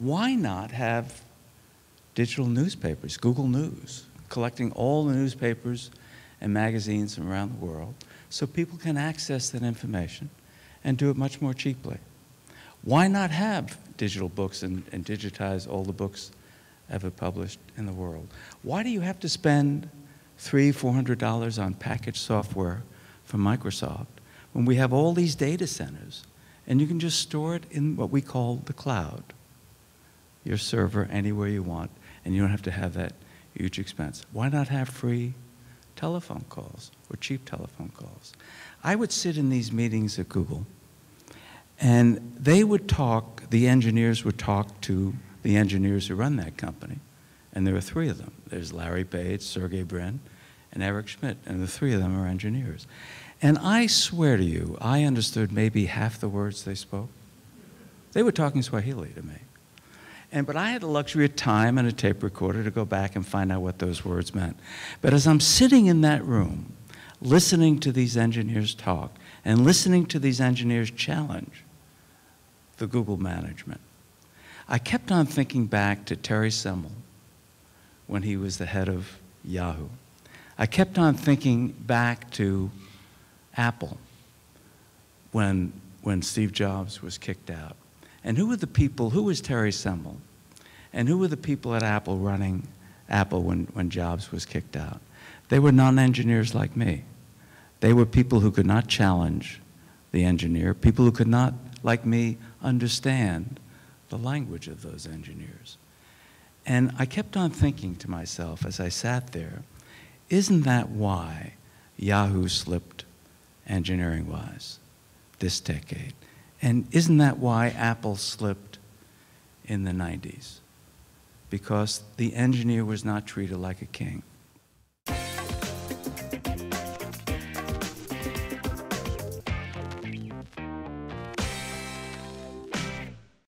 why not have digital newspapers, Google News, collecting all the newspapers and magazines from around the world so people can access that information and do it much more cheaply? Why not have digital books and digitize all the books ever published in the world? Why do you have to spend $300–400 on packaged software from Microsoft when we have all these data centers and you can just store it in what we call the cloud, your server anywhere you want, and you don't have to have that huge expense? Why not have free telephone calls or cheap telephone calls? I would sit in these meetings at Google, and they would talk, the engineers would talk to the engineers who run that company, and there are three of them. There's Larry Page, Sergey Brin, and Eric Schmidt, and the three of them are engineers. And I swear to you, I understood maybe half the words they spoke. They were talking Swahili to me. But I had the luxury of time and a tape recorder to go back and find out what those words meant. But as I'm sitting in that room, listening to these engineers talk, and listening to these engineers challenge the Google management, I kept on thinking back to Terry Semel when he was the head of Yahoo. I kept on thinking back to Apple when Steve Jobs was kicked out. And who were the people, who was Terry Semel? And who were the people at Apple running Apple when Jobs was kicked out? They were non-engineers like me. They were people who could not challenge the engineer, people who could not, like me, understand the language of those engineers. And I kept on thinking to myself as I sat there, isn't that why Yahoo slipped engineering-wise this decade? And isn't that why Apple slipped in the 90s? Because the engineer was not treated like a king.